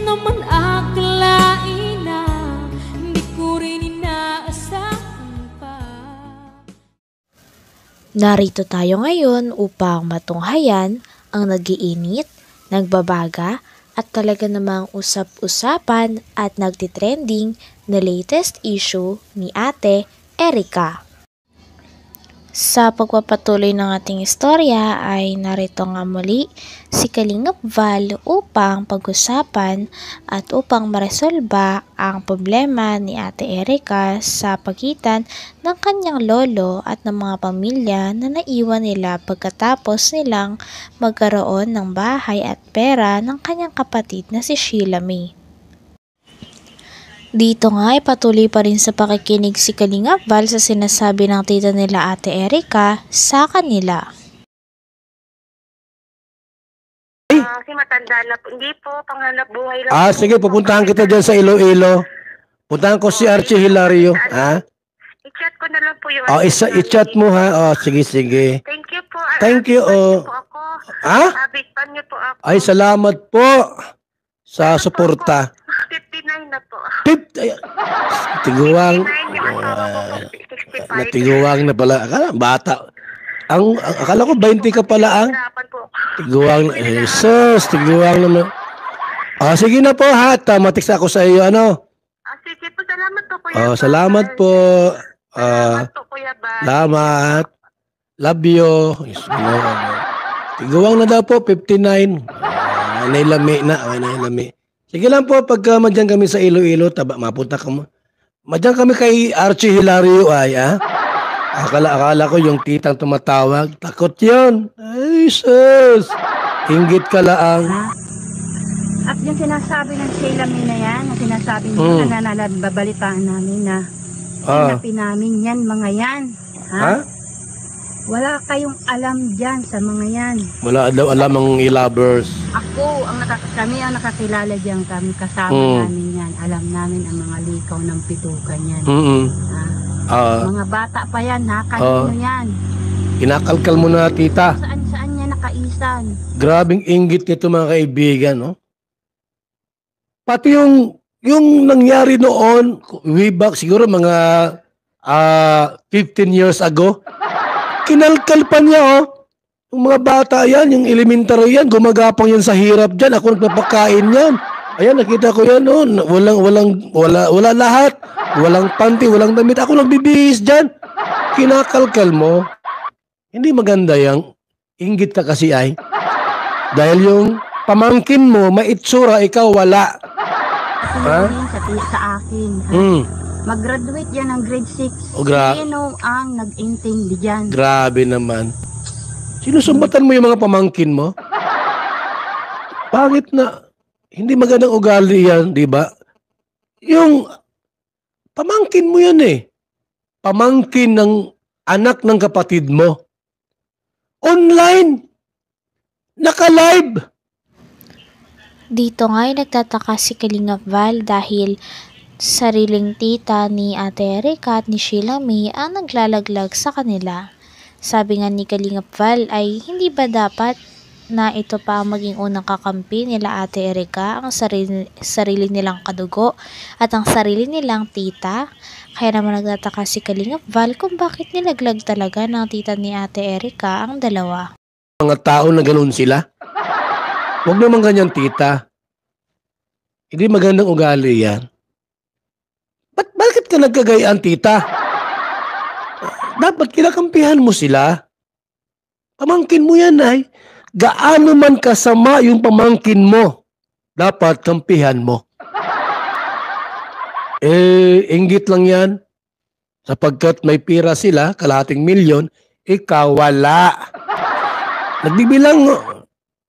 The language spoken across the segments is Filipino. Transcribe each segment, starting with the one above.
naman akalain na hindi ko rin inaasahan pa. Narito tayo ngayon upang matunghayan ang nagiinit, nagbabaga at talaga namang usap-usapan at nagtitrending na latest issue ni Ate Erica. Sa pagpapatuloy ng ating istorya ay narito nga muli si Kalingap Val upang pag-usapan at upang maresolba ang problema ni Ate Erica sa pagitan ng kanyang lolo at ng mga pamilya na naiwan nila pagkatapos nilang magkaroon ng bahay at pera ng kanyang kapatid na si Sheila May. Dito nga ay patuloy pa rin sa pakikinig si Kalingap Val sa sinasabi ng tita nila Ate Erica sa kanila. Kasi matanda na po. Hindi po, panghanap buhay lang. Sige, pupuntahan kita dyan sa Iloilo. Puntahan ko si Archie Hilario. I-chat ko na lang po yung... I-chat mo ha. Sige. Thank you po. Thank you. Abigpan niyo po ako. Ay, salamat po sa suporta. 59 na po. Tiguang. 65. Natiguang na pala. Bata. Akala ko 20 ka pala ang. Tiguang. Jesus, tiguang naman. Sige na po ha. Matix ako sa iyo. Sige po, salamat po kuya. Salamat po. Salamat po kuya Bal. Salamat. Love you. Tiguang na daw po, 59. Nailami na. Nailami. Sige lang po, pagka madyan kami sa Iloilo, mapunta ka mo. Madyan kami kay Archie Hilario Akala ko yung titang tumatawag. Takot yun. Ay, sus. Inggit ka lang. At yung sinasabi ng Sheila May na yan, na sinasabi mo na babalitaan namin na hinapin namin yan, mga yan. Wala kayong alam dyan sa mga yan. Wala daw alam ang lovers. Ako, kami ang nakakilala dyan, kami kasama namin yan. Alam namin ang mga likaw ng pitukan yan. Mga bata pa yan, kanino yan. Kinakalkal mo na, tita. Saan niya nakaisan. Grabing inggit nito mga kaibigan, no? Pati yung nangyari noon, way back siguro mga 15 years ago, kinalkal pa niya, Yung mga bata yan, yung elementary yan, gumagapang yan sa hirap dyan. Ako nagpapakain yan. Ayan, nakita ko yan, wala lahat. Walang panty, walang damit. Ako nagbibihis dyan. Kinakalkal mo. Hindi maganda yang inggit ka kasi ay. Dahil yung pamangkin mo, maitsura, ikaw wala. Sa akin. Mag-graduate yan ng grade 6. Sino ang nag-intindi dyan? Grabe naman. Sinusumbatan mo yung mga pamangkin mo? Pangit na. Hindi magandang ugali yan, di ba? Yung pamangkin mo yan eh. Pamangkin ng anak ng kapatid mo. Online. Naka-live. Dito nga ay nagtataka si Kalingap Val dahil sariling tita ni Ate Erica at ni Sheila May ang naglalaglag sa kanila. Sabi nga ni Kalingap Val ay hindi ba dapat na ito pa ang maging unang kakampi nila Ate Erica, ang sarili nilang kadugo at ang sarili nilang tita? Kaya naman nagtataka si Kalingap Val kung bakit nilaglag talaga ng tita ni Ate Erica ang dalawa. Mga tao na ganoon sila. Huwag naman ganyan, tita. Hindi magandang ugali yan. Bakit ka nagkagayaan, tita? Dapat kinakampihan mo sila. Pamangkin mo yan, ay. Gaano man kasama yung pamangkin mo, dapat kampihan mo. Inggit lang yan. Sapagkat may pira sila, kalahating milyon, ikaw wala.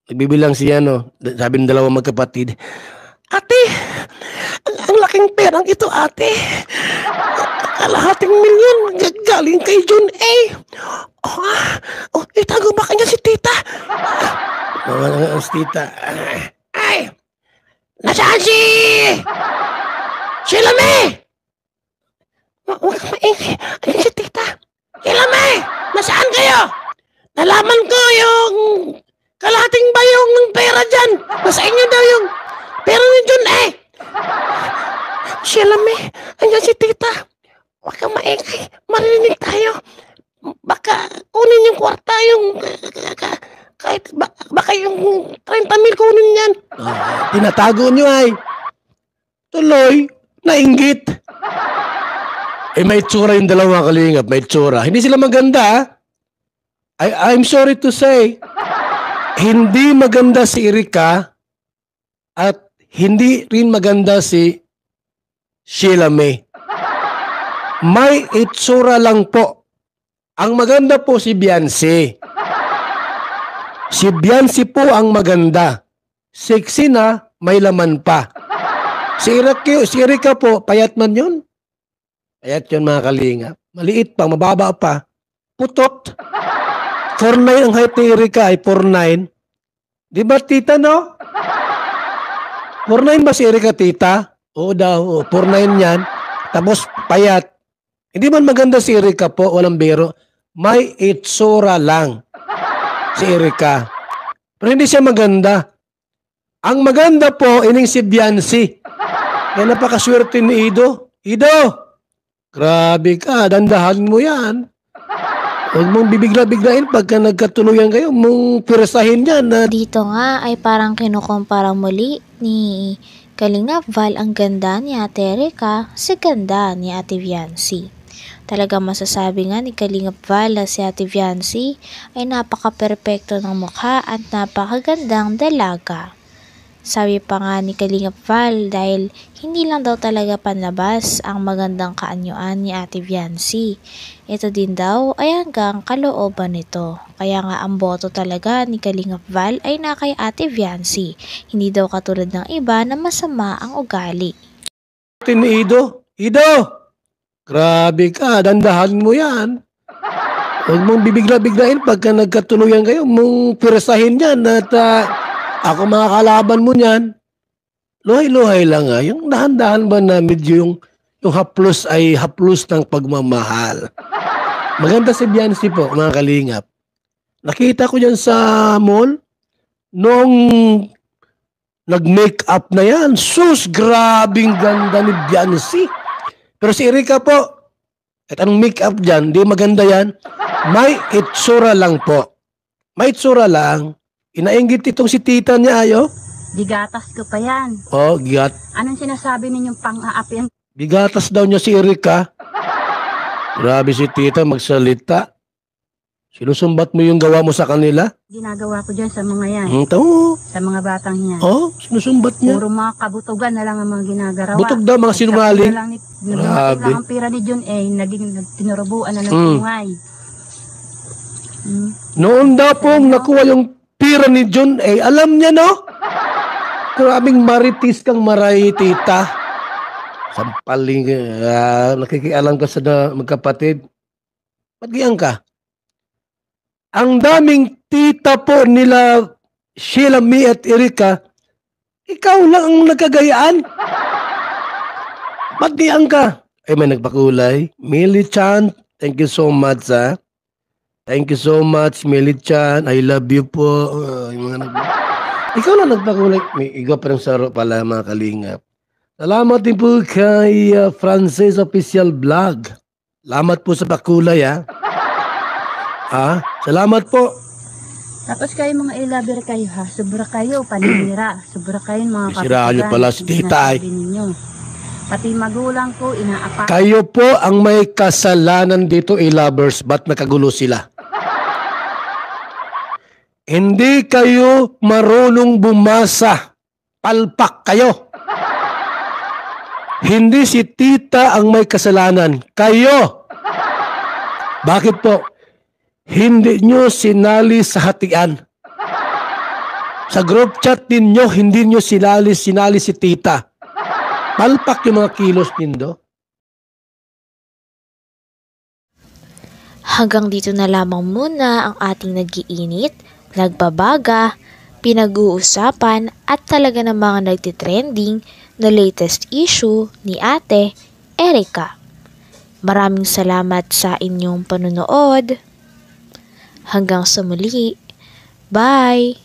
Nagbibilang siya, sabi ng dalawang magkapatid, ate, ang laking perang ito, ate. Kalahating milyon galing kay John A. Itago ba kanya si tita? Si tita. Ay! Nasaan si Sheila May? Ayun si tita. Sheila May! Nasaan kayo? Nalaman ko yung kalahating bayong ng pera dyan. Nasa inyo daw yung Pero yun eh! Sheila May, andyan si tita. Huwag kang maingay. Marinig tayo. Baka kunin yung kwarta, yung kahit baka yung 30,000 kunin yan. Tinatago nyo ay. Tuloy, nainggit. May itsura yung dalawa kalingap. May itsura. Hindi sila maganda. I'm sorry to say, hindi maganda si Erika at hindi rin maganda si Sheila May. May itsura lang po. Ang maganda po si Beyonce. Si Beyonce po ang maganda. Sexy na, may laman pa. Si Erika po, payat man yun. Payat yun mga kalinga. Maliit pa, mababa pa. Putot. 4'9" ang height ni Erika ay 4'9". Di ba tita no? 4'9" ba si Erika tita? Oo daw, 4'9" yan. Tapos payat. Hindi man maganda si Erika po, walang biro. May itsura lang si Erika. Pero hindi siya maganda. Ang maganda po, ining si Beyonce. Kaya napakaswerte ni Ido. Ido! Grabe ka, dandahan mo yan. Huwag mong bibigla-biglain pagka nagkatuluyan kayo, mong pirasahin yan. Dito nga ay parang kinukumpara muli ni Kalingap Val ang ganda ni Ate Erika sa ganda ni Ate Beyonce. Talaga masasabi nga ni Kalingap Val na si Ate Beyonce ay napaka-perpekto ng mukha at napakagandang dalaga. Sabi pa nga ni Kalingap Val dahil hindi lang daw talaga panlabas ang magandang kaanyuan ni Ate Beyonce. Ito din daw ay hanggang kalooban nito. Kaya nga ang boto talaga ni Kalingap Val ay na kay Ate Beyonce. Hindi daw katulad ng iba na masama ang ugali. Ido! Grabe ka, dandahan mo yan. Huwag mong bibigla-biglain pagka nagkatuluyan kayo, mong pirasahin yan at ako mga kalaban mo niyan. Luhay-luhay lang nga. Yung dahan-dahan ba na medyo yung haplos ay haplos ng pagmamahal. Maganda si Beyonce po, mga kalingap. Nakita ko dyan sa mall, noong nag-make-up na yan. Sus, grabing ganda ni Beyonce. Pero si Erika po, at anong make-up dyan, di maganda yan. May itsura lang po. May itsura lang. Inainggit itong si tita niya ayo. Digatas ko pa yan. Oh, gigat. Anong sinasabi ninyong pang-aapian? Bigatas daw niya si Erika. Grabe si tita magsalita. Sinusumbat mo yung gawa mo sa kanila? Ginagawa ko dyan sa mga yan. Tao. Sa mga batang yan. Oh, sinusumbat niya. Puro mga kabutugan na lang ang mga ginagarawa. Butog daw mga sinungaling. Grabe. Ang pira ni John naging tinurubuan na ng tungay. Noon daw pong nakuha yung pira ni John alam niya no? Grabing maritis kang maray tita. Sampaling nakikialam ka sa magkapatid. Magiyang ka. Ang daming tita po nila Sheila May at Erika, ikaw lang ang nagkagayaan. Magiyang ka. Ay may nagpakulay. Millie Chan, thank you so much ha. Thank you so much, Millie-chan. I love you po. Ikaw na nagpakulay. May iga pa rin saro pala, mga kalingap. Salamat din po kay Francis Official Vlog. Salamat po sa pakulay, ha. Salamat po. Tapos kayo mga i-lover kayo, ha. Sobra kayo, paninira. Sobra kayo mga kapitbahay. Siraan nyo pala si tita, Pati magulang ko, inaapa. Kayo po ang may kasalanan dito, lovers. Ba't nakagulo sila? Hindi kayo marunong bumasa. Palpak kayo. Hindi si tita ang may kasalanan. Kayo. Bakit po? Hindi nyo sinali sa hatian. Sa group chat ninyo, hindi nyo sinali si tita. Palpak yung mga kilos nindo. Hanggang dito na lamang muna ang ating nag-iinit, nagbabaga, pinag-uusapan at talaga ng mga nagtitrending na latest issue ni Ate Erika. Maraming salamat sa inyong panunood. Hanggang sa muli. Bye!